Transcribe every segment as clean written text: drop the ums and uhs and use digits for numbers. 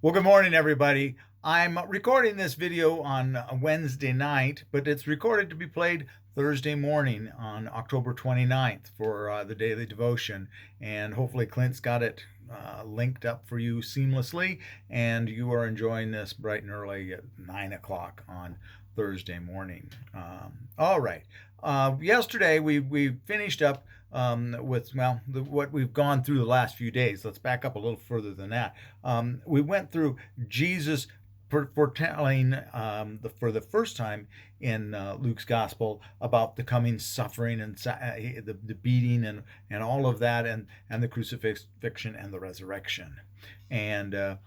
Well, good morning, everybody. I'm recording this video on Wednesday night, but it's recorded to be played Thursday morning on October 29th for the daily devotion. And hopefully, Clint's got it linked up for you seamlessly, and you are enjoying this bright and early at 9 o'clock on Thursday morning. All right. Yesterday, we finished up with what we've gone through the last few days. Let's back up a little further than that. We went through Jesus foretelling for the first time in Luke's gospel about the coming suffering and the beating and all of that, and the crucifixion and the resurrection. And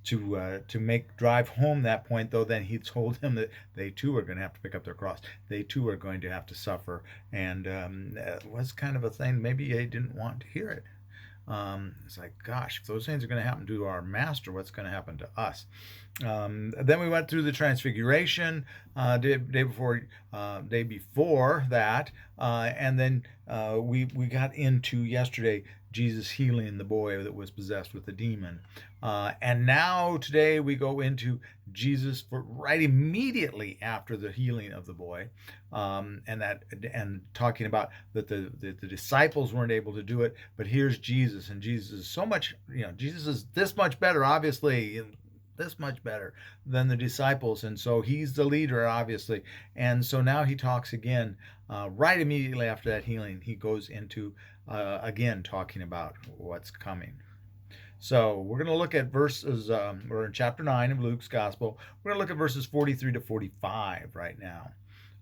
to drive home that point, though, then he told them that they too are going to have to pick up their cross. They too are going to have to suffer, and it was kind of a thing. Maybe they didn't want to hear it. It's like, gosh, if those things are going to happen to our master, what's going to happen to us? Then we went through the transfiguration day before that, and then we got into yesterday Jesus healing the boy that was possessed with a demon, and now today we go into Jesus right immediately after the healing of the boy, and talking about that the disciples weren't able to do it, but here's Jesus, and Jesus is so much, Jesus is this much better, obviously, this much better than the disciples, and so he's the leader, obviously. And so now he talks again, right immediately after that healing. He goes into again talking about what's coming. So we're going to look at verses, we're in chapter 9 of Luke's gospel. We're going to look at verses 43 to 45 right now.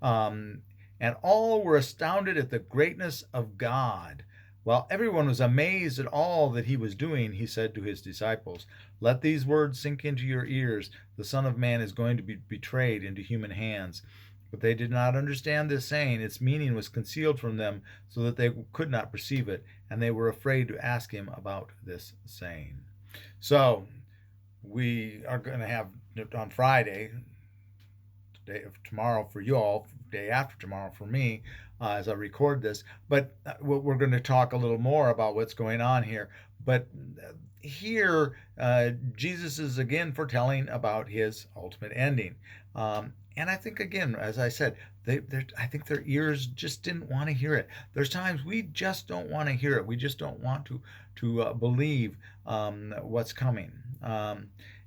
And all were astounded at the greatness of God. While everyone was amazed at all that he was doing, he said to his disciples, "Let these words sink into your ears. The Son of Man is going to be betrayed into human hands." But they did not understand this saying. Its meaning was concealed from them so that they could not perceive it, and they were afraid to ask him about this saying. So we are going to have on Friday, day of tomorrow for you all, day after tomorrow for me, as I record this. But we're going to talk a little more about what's going on here. But here, Jesus is again foretelling about his ultimate ending. And I think, again, as I said, I think their ears just didn't want to hear it. There's times we just don't want to hear it. We just don't want to believe what's coming.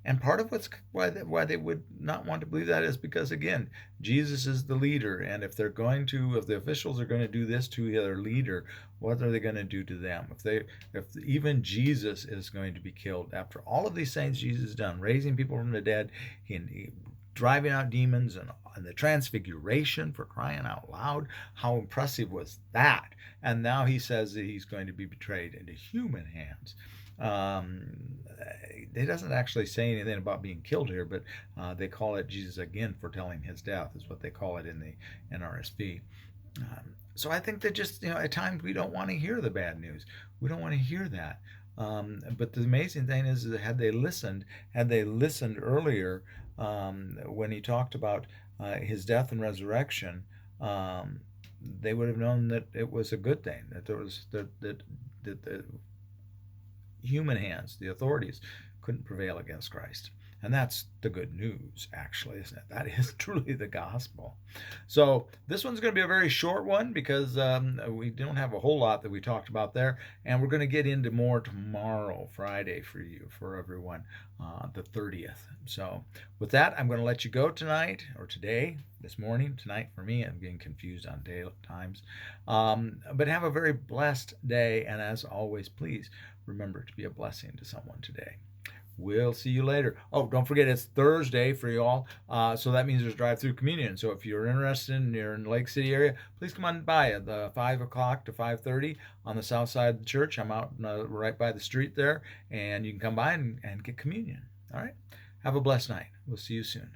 And part of why they would not want to believe that is because, again, Jesus is the leader, and if the officials are going to do this to their leader, what are they going to do to them? If even Jesus is going to be killed after all of these things Jesus has done, raising people from the dead, he driving out demons, and the transfiguration, for crying out loud, how impressive was that? And now he says that he's going to be betrayed into human hands. It doesn't actually say anything about being killed here, but they call it Jesus again foretelling his death, is what they call it in the NRSV. So I think that just, at times we don't want to hear the bad news. We don't want to hear that. But the amazing thing is that had they listened earlier, when he talked about his death and resurrection, they would have known that it was a good thing, that there was that the human hands, the authorities, couldn't prevail against Christ. And that's the good news, actually, isn't it? That is truly the gospel. So this one's going to be a very short one because we don't have a whole lot that we talked about there. And we're going to get into more tomorrow, Friday, for everyone, the 30th. So with that, I'm going to let you go tonight, or today, this morning, tonight for me. I'm getting confused on day times. But have a very blessed day. And as always, please remember to be a blessing to someone today. We'll see you later. Oh, don't forget, it's Thursday for you all. So that means there's drive-through communion. So if you're interested and you're in the Lake City area, please come on by at the 5 o'clock to 5:30 on the south side of the church. I'm out right by the street there, and you can come by and get communion. All right? Have a blessed night. We'll see you soon.